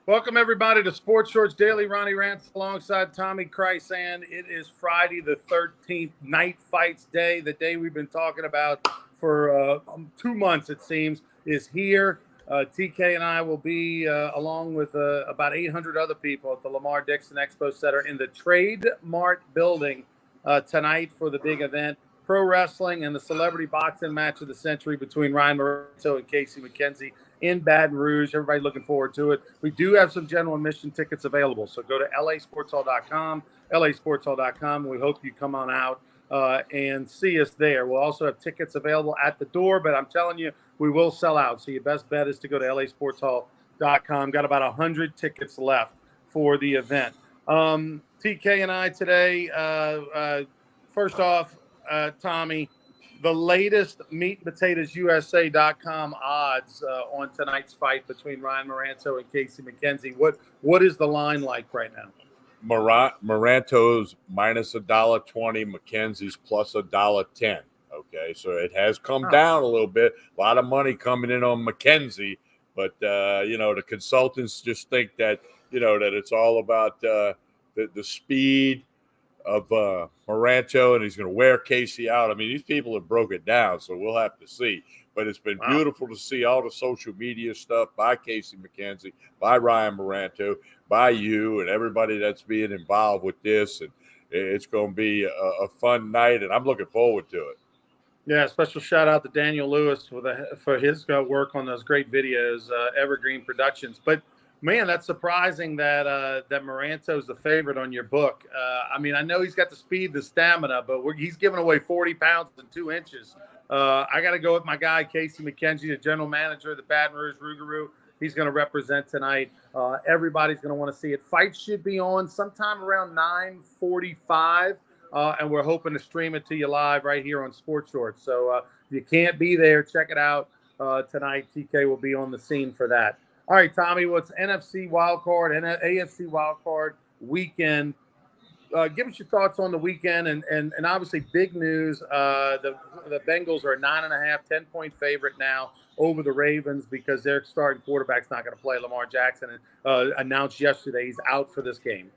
Welcome, everybody, to Sports Shorts Daily. Ronnie Rants alongside Tommy Krysan. It is Friday the 13th, Night Fights Day. The day we've been talking about for 2 months, it seems, is here. TK and I will be, along with about 800 other people, at the Lamar Dixon Expo Center in the Trade Mart building tonight for the big event. Pro wrestling and the celebrity boxing match of the century between Ryan Moretto and Casey McKenzie in Baton Rouge. Everybody looking forward to it. We do have some general admission tickets available, so go to lasportshall.com, lasportshall.com. We hope you come on out and see us there. We'll also have tickets available at the door, but I'm telling you, we will sell out. So your best bet is to go to lasportshall.com. Got about 100 tickets left for the event. TK and I today, first off, Tommy, the latest meatandpotatoesusa.com odds on tonight's fight between Ryan Moretto and Casey McKenzie. What is the line like right now? Moretto's minus $1.20, McKenzie's plus $1.10. Okay, so it has come down a little bit. A lot of money coming in on McKenzie, but the consultants just think that that it's all about the speed of Moretto, and he's going to wear Casey out. I mean, these people have broke it down, so we'll have to see. But it's been beautiful to see all the social media stuff by Casey McKenzie, by Ryan Moretto, by you, and everybody that's being involved with this. And it's going to be a fun night, and I'm looking forward to it. Yeah, special shout out to Daniel Lewis for his work on those great videos, Evergreen Productions. But man, that's surprising that Moretto's the favorite on your book. I mean, I know he's got the speed, the stamina, but he's giving away 40 pounds and 2 inches. I got to go with my guy, Casey McKenzie, the general manager of the Baton Rouge Rougarou. He's going to represent tonight. Everybody's going to want to see it. Fights should be on sometime around 9:45, and we're hoping to stream it to you live right here on Sports Shorts. So if you can't be there, check it out tonight. TK will be on the scene for that. All right, Tommy, what's NFC wildcard and AFC wildcard weekend? Give us your thoughts on the weekend, and obviously big news. The Bengals are a 9.5, 10-point favorite now over the Ravens because their starting quarterback's not going to play. Lamar Jackson announced yesterday he's out for this game.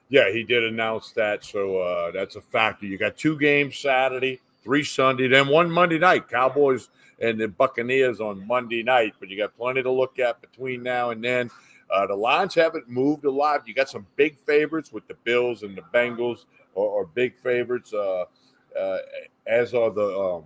Yeah, he did announce that, so that's a factor. You got 2 games Saturday, 3 Sunday, then 1 Monday night. Cowboys and the Buccaneers on Monday night, but you got plenty to look at between now and then. The lines haven't moved a lot. You got some big favorites with the Bills and the Bengals, or big favorites, as are the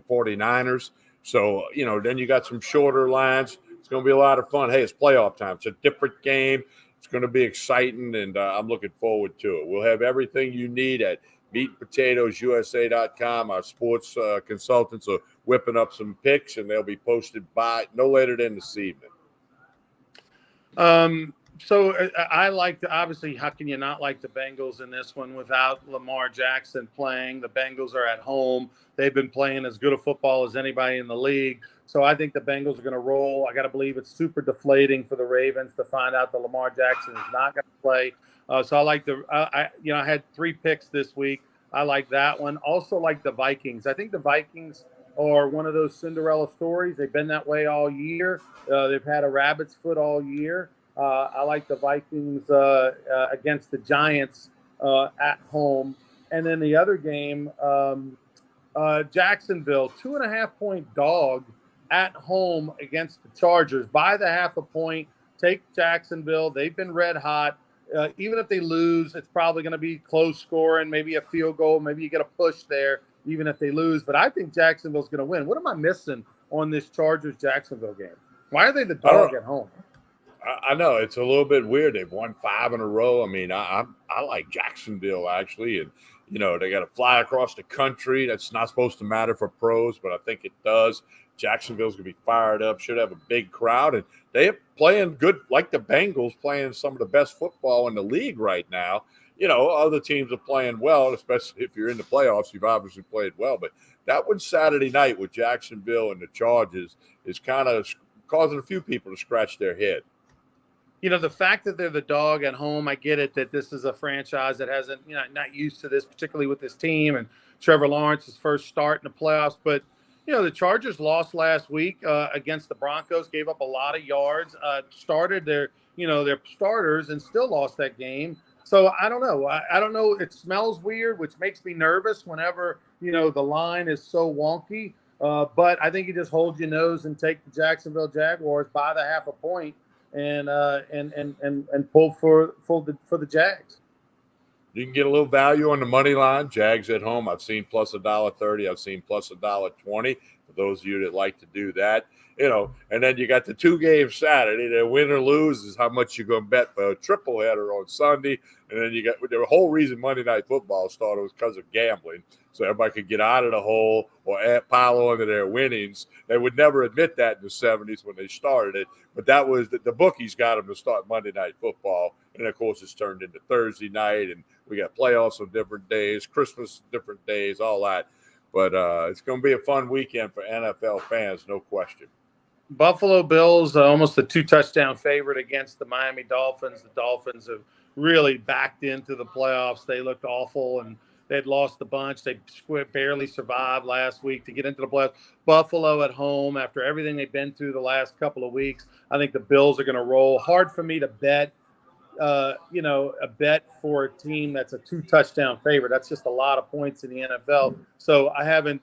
49ers. So, then you got some shorter lines. It's going to be a lot of fun. Hey, it's playoff time. It's a different game. It's going to be exciting, and I'm looking forward to it. We'll have everything you need at meatandpotatoesusa.com. Our sports consultants are whipping up some picks, and they'll be posted by no later than this evening. So I obviously, how can you not like the Bengals in this one without Lamar Jackson playing? The Bengals are at home. They've been playing as good a football as anybody in the league. So I think the Bengals are going to roll. I got to believe it's super deflating for the Ravens to find out that Lamar Jackson is not going to play. So I like I had 3 picks this week. I like that one. Also like the Vikings. I think the Vikings are one of those Cinderella stories. They've been that way all year. They've had a rabbit's foot all year. I like the Vikings against the Giants at home. And then the other game, Jacksonville, 2.5-point dog at home against the Chargers. By the 0.5 point, take Jacksonville. They've been red hot. Even if they lose, it's probably going to be close scoring, maybe a field goal. Maybe you get a push there, even if they lose. But I think Jacksonville's going to win. What am I missing on this Chargers-Jacksonville game? Why are they the dog at home? I know. It's a little bit weird. They've won 5 in a row. I mean, I like Jacksonville, actually. And, they got to fly across the country. That's not supposed to matter for pros, but I think it does. Jacksonville's going to be fired up, should have a big crowd. And they're playing good, like the Bengals, playing some of the best football in the league right now. Other teams are playing well, especially if you're in the playoffs. You've obviously played well. But that one Saturday night with Jacksonville and the Chargers is kind of causing a few people to scratch their head. The fact that they're the dog at home, I get it, that this is a franchise that hasn't, not used to this, particularly with this team and Trevor Lawrence's first start in the playoffs. But, The Chargers lost last week against the Broncos, gave up a lot of yards, started their starters and still lost that game. So I don't know. I don't know. It smells weird, which makes me nervous whenever, the line is so wonky. But I think you just hold your nose and take the Jacksonville Jaguars by the half a point and pull for the Jags. You can get a little value on the money line. Jags at home. I've seen plus $1.30. I've seen plus $1.20. For those of you that like to do that, and then you got the 2 games Saturday. The win or lose is how much you're going to bet for a triple header on Sunday. And then you got the whole reason Monday Night Football started was because of gambling. So everybody could get out of the hole or pile onto their winnings. They would never admit that in the 70s when they started it. But that was the bookies got them to start Monday Night Football. And, of course, it's turned into Thursday night. And we got playoffs on different days, Christmas different days, all that. But it's going to be a fun weekend for NFL fans, no question. Buffalo Bills, almost a 2-touchdown favorite against the Miami Dolphins. The Dolphins have really backed into the playoffs. They looked awful, and they'd lost a bunch. They barely survived last week to get into the playoffs. Buffalo at home, after everything they've been through the last couple of weeks, I think the Bills are going to roll. Hard for me to bet, a bet for a team that's a 2-touchdown favorite. That's just a lot of points in the NFL. So I'm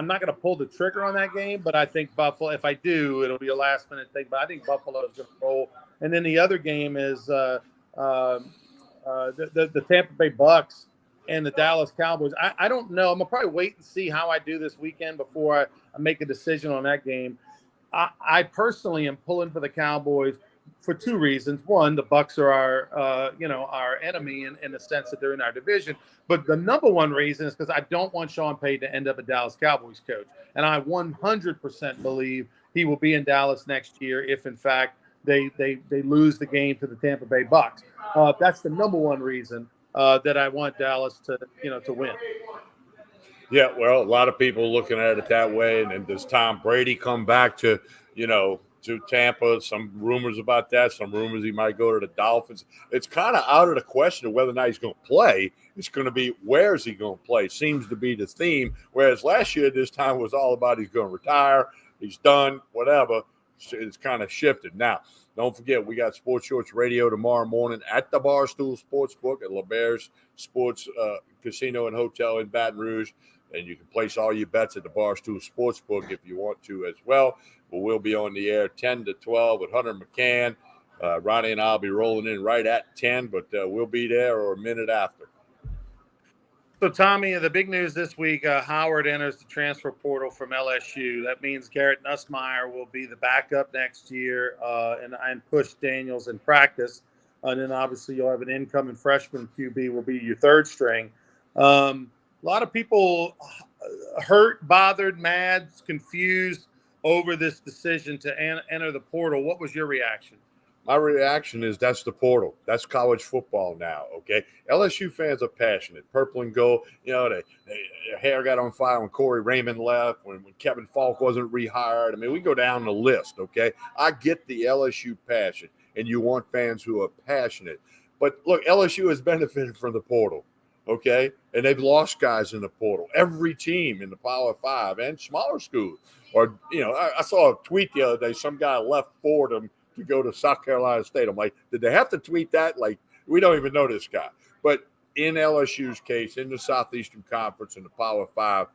not going to pull the trigger on that game, but I think Buffalo, if I do, it'll be a last-minute thing. But I think Buffalo is going to roll. And then the other game is the Tampa Bay Bucks and the Dallas Cowboys. I don't know. I'm going to probably wait and see how I do this weekend before I make a decision on that game. I personally am pulling for the Cowboys for 2 reasons. One, the Bucks are our enemy in the sense that they're in our division. But the number one reason is because I don't want Sean Payton to end up a Dallas Cowboys coach. And I 100% believe he will be in Dallas next year if, in fact, they lose the game to the Tampa Bay Bucks. That's the number one reason that I want Dallas to win. Yeah, well, a lot of people looking at it that way. And then does Tom Brady come back to Tampa? Some rumors about that. Some rumors he might go to the Dolphins. It's kind of out of the question of whether or not he's going to play. It's going to be where is he going to play seems to be the theme. Whereas last year, this time was all about he's going to retire, he's done, whatever. It's kind of shifted. Now, don't forget, we got Sports Shorts Radio tomorrow morning at the Barstool Sportsbook at LeBear's Sports Casino and Hotel in Baton Rouge. And you can place all your bets at the Barstool Sportsbook if you want to as well. But we'll be on the air 10 to 12 with Hunter McCann. Ronnie and I will be rolling in right at 10, but we'll be there or a minute after. So, Tommy, the big news this week, Howard enters the transfer portal from LSU. That means Garrett Nussmeier will be the backup next year and push Daniels in practice. And then, obviously, you'll have an incoming freshman QB will be your third string. A lot of people hurt, bothered, mad, confused over this decision to enter the portal. What was your reaction? My reaction is that's the portal. That's college football now, okay? LSU fans are passionate. Purple and gold, their hair got on fire when Corey Raymond left, when Kevin Falk wasn't rehired. I mean, we go down the list, okay? I get the LSU passion, and you want fans who are passionate. But, look, LSU has benefited from the portal, okay? And they've lost guys in the portal. Every team in the Power 5 and smaller schools. Or, I saw a tweet the other day. Some guy left Fordham to go to South Carolina State. I'm like, did they have to tweet that? Like, we don't even know this guy. But in LSU's case, in the Southeastern Conference and the Power 5,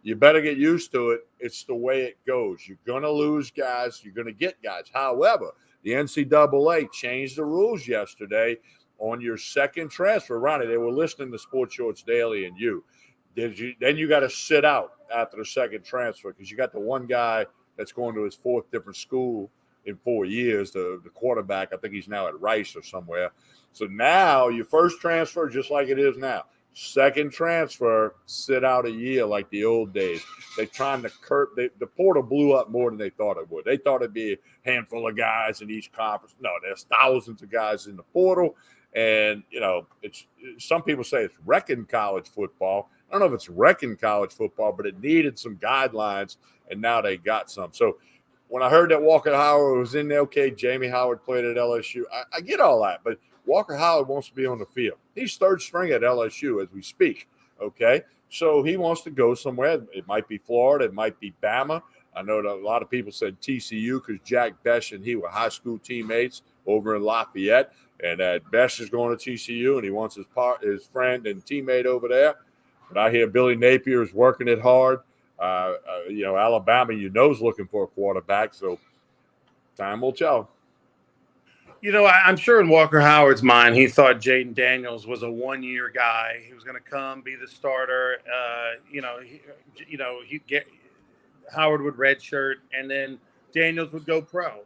you better get used to it. It's the way it goes. You're going to lose guys. You're going to get guys. However, the NCAA changed the rules yesterday on your second transfer. Ronnie, they were listening to Sports Shorts Daily and then you got to sit out after the second transfer because you got the one guy that's going to his 4th different school in 4 years, the quarterback. I think he's now at Rice or somewhere. So now your first transfer, just like it is now. Second transfer, sit out a year like the old days. They're trying to curb. The portal blew up more than they thought it would. They thought it'd be a handful of guys in each conference. No, there's thousands of guys in the portal. And, it's some people say it's wrecking college football. I don't know if it's wrecking college football, but it needed some guidelines, and now they got some. So when I heard that Walker Howard was in there, okay, Jamie Howard played at LSU. I get all that, but Walker Howard wants to be on the field. He's third string at LSU as we speak, okay? So he wants to go somewhere. It might be Florida. It might be Bama. I know that a lot of people said TCU because Jack Besh and he were high school teammates over in Lafayette. And Besh is going to TCU, and he wants his friend and teammate over there. But I hear Billy Napier is working it hard. Alabama, is looking for a quarterback. So time will tell. I'm sure in Walker Howard's mind, he thought Jaden Daniels was a one-year guy. He was going to come, be the starter. Howard would redshirt, and then Daniels would go pro.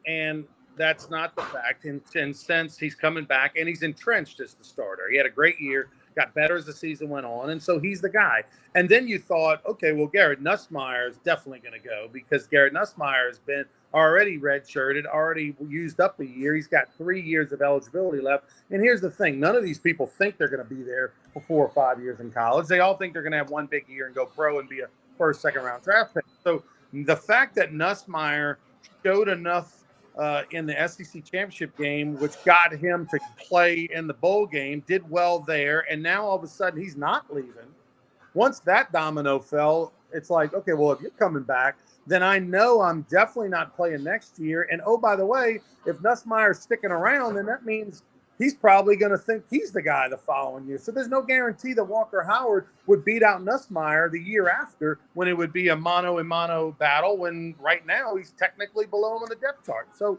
And that's not the fact. And since he's coming back, and he's entrenched as the starter. He had a great year, got better as the season went on, and so he's the guy. And then you thought, okay, well, Garrett Nussmeier is definitely going to go because Garrett Nussmeier has been already redshirted, already used up a year. He's got 3 years of eligibility left. And here's the thing. None of these people think they're going to be there for 4 or 5 years in college. They all think they're going to have one big year and go pro and be a first, second round draft pick. So the fact that Nussmeier showed enough in the SEC championship game, which got him to play in the bowl game, did well there. And now all of a sudden he's not leaving. Once that domino fell, it's like, okay, well, if you're coming back, then I know I'm definitely not playing next year. And, oh, by the way, if Nussmeier's sticking around, then that means he's probably going to think he's the guy the following year. So there's no guarantee that Walker Howard would beat out Nussmeier the year after when it would be a mano-a-mano battle when right now he's technically below him on the depth chart. So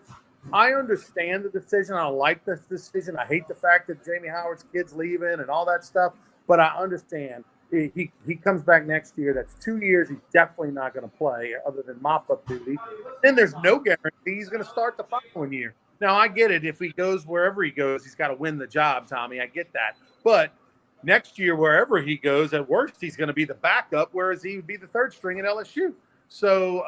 I understand the decision. I like this decision. I hate the fact that Jamie Howard's kid's leaving and all that stuff, but I understand. He comes back next year. That's 2 years. He's definitely not going to play other than mop-up duty. Then there's no guarantee he's going to start the following year. Now, I get it. If he goes wherever he goes, he's got to win the job, Tommy. I get that. But next year, wherever he goes, at worst, he's going to be the backup, whereas he would be the third string at LSU. So,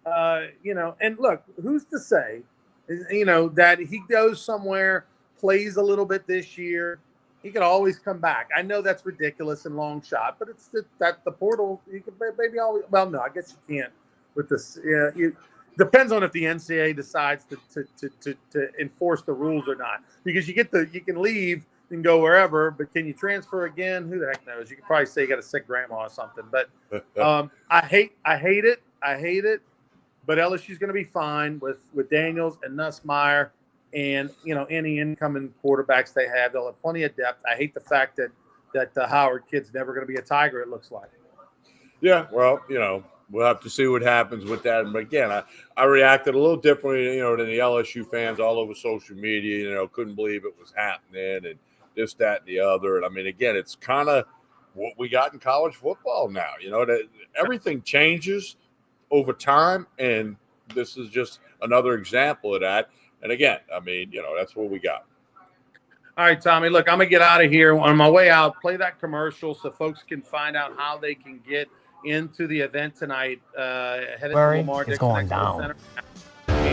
and look, who's to say, that he goes somewhere, plays a little bit this year, he could always come back. I know that's ridiculous and long shot, but it's that the portal. You can maybe always. Well, no, I guess you can't with this. It depends on if the NCAA decides to enforce the rules or not. Because you can leave and go wherever, but can you transfer again? Who the heck knows? You could probably say you got a sick grandma or something. But I hate it. But LSU's going to be fine with Daniels and Nussmeier. And, any incoming quarterbacks they have, they'll have plenty of depth. I hate the fact that the Howard kid's never going to be a Tiger, it looks like. Yeah, well, we'll have to see what happens with that. But again, I reacted a little differently, than the LSU fans all over social media, couldn't believe it was happening and this, that, and the other. And I mean, again, it's kind of what we got in college football now, that everything changes over time. And this is just another example of that. And again, I mean, that's what we got. All right, Tommy, look, I'm going to get out of here. On my way out, play that commercial so folks can find out how they can get into the event tonight. Headed to Lamar Dixon Expo Center.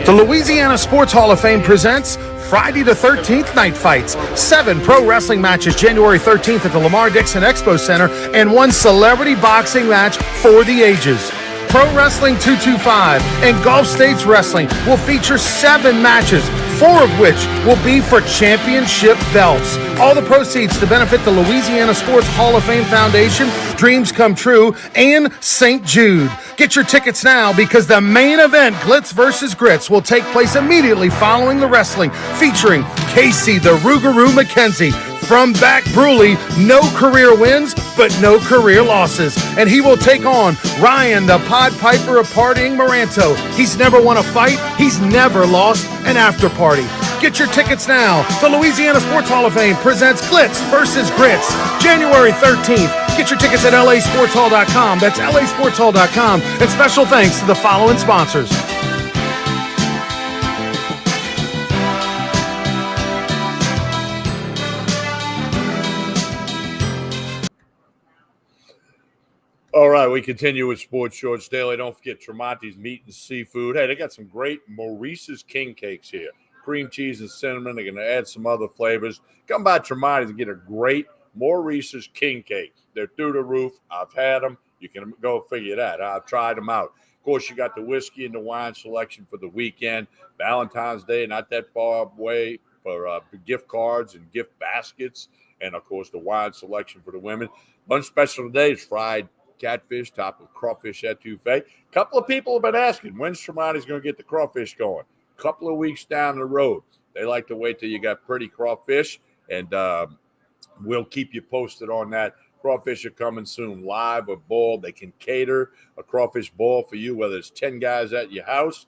The Louisiana Sports Hall of Fame presents Friday the 13th Night Fights. 7 pro wrestling matches January 13th at the Lamar Dixon Expo Center and 1 celebrity boxing match for the ages. Pro Wrestling 225 and Gulf States Wrestling will feature 7 matches, 4 of which will be for championship belts. All the proceeds to benefit the Louisiana Sports Hall of Fame Foundation, Dreams Come True, and St. Jude. Get your tickets now because the main event, Glitz vs. Grits, will take place immediately following the wrestling, featuring Casey the Rougarou McKenzie. From Back Bruley, no career wins, but no career losses. And he will take on Ryan, the Pied Piper of Partying Maranto. He's never won a fight. He's never lost an after party. Get your tickets now. The Louisiana Sports Hall of Fame presents Glitz vs. Grits, January 13th. Get your tickets at lasportshall.com. That's lasportshall.com. And special thanks to the following sponsors. All right, we continue with Sports Shorts Daily. Don't forget Tremonti's Meat and Seafood. Hey, they got some great Maurice's King Cakes here. Cream cheese and cinnamon. They're going to add some other flavors. Come by Tremonti's and get a great Maurice's King Cake. They're through the roof. I've had them. You can go figure that. I've tried them out. Of course, you got the whiskey and the wine selection for the weekend. Valentine's Day, not that far away, for gift cards and gift baskets. and, of course, the wine selection for the women. Lunch special today is fried catfish topped with crawfish etouffee. A couple of people have been asking, when's Tremonti's going to get the crawfish going? A couple of weeks down the road. They like to wait till you got pretty crawfish, and we'll keep you posted on that. Crawfish are coming soon, live or boiled. They can cater a crawfish boil for you, whether it's 10 guys at your house,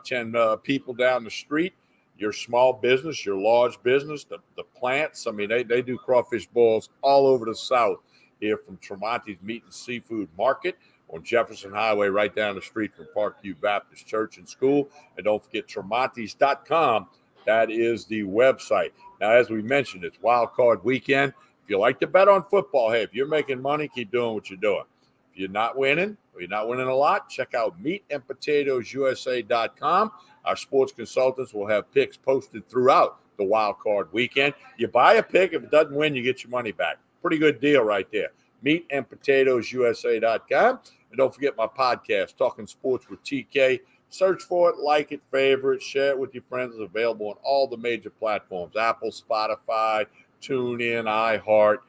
10 people down the street, your small business, your large business, the plants. I mean, they do crawfish boils all over the South here from Tremonti's Meat and Seafood Market on Jefferson Highway, right down the street from Parkview Baptist Church and School. And don't forget Tremontis.com. That is the website. Now, as we mentioned, it's Wild Card Weekend. If you like to bet on football, hey, if you're making money, keep doing what you're doing. If you're not winning, or you're not winning a lot, check out meatandpotatoesusa.com. Our sports consultants will have picks posted throughout the Wild Card Weekend. You buy a pick, if it doesn't win, you get your money back. Pretty good deal right there. Meatandpotatoesusa.com. And don't forget my podcast, Talking Sports with TK. Search for it, like it, favorite, share it with your friends. It's available on all the major platforms: Apple, Spotify, TuneIn, iHeart.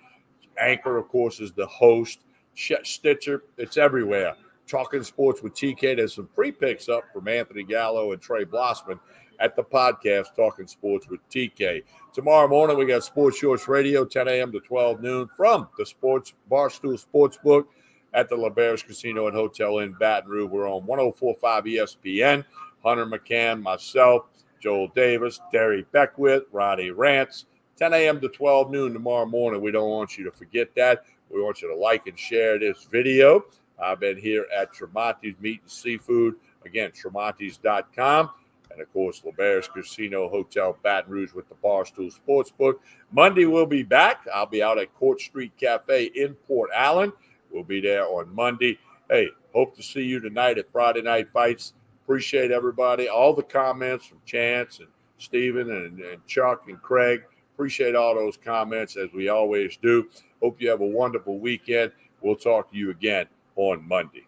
Anchor, of course, is the host. Stitcher, it's everywhere. Talking Sports with TK. There's some free picks up from Anthony Gallo and Trey Blossman at the podcast, Talking Sports with TK. Tomorrow morning, we got Sports Shorts Radio, 10 a.m. to 12 noon from the Sports Barstool Sportsbook at the LaBear's Casino and Hotel in Baton Rouge. We're on 104.5 ESPN. Hunter McCann, myself, Joel Davis, Terry Beckwith, Ronnie Rance. 10 a.m. to 12 noon tomorrow morning. We don't want you to forget that. We want you to like and share this video. I've been here at Tremonti's Meat and Seafood. Again, Tremontis.com. And, of course, LaBear's Casino Hotel, Baton Rouge with the Barstool Sportsbook. Monday, we'll be back. I'll be out at Court Street Cafe in Port Allen. We'll be there on Monday. Hey, hope to see you tonight at Friday Night Fights. Appreciate everybody. All the comments from Chance and Steven and Chuck and Craig. Appreciate all those comments, as we always do. Hope you have a wonderful weekend. We'll talk to you again on Monday.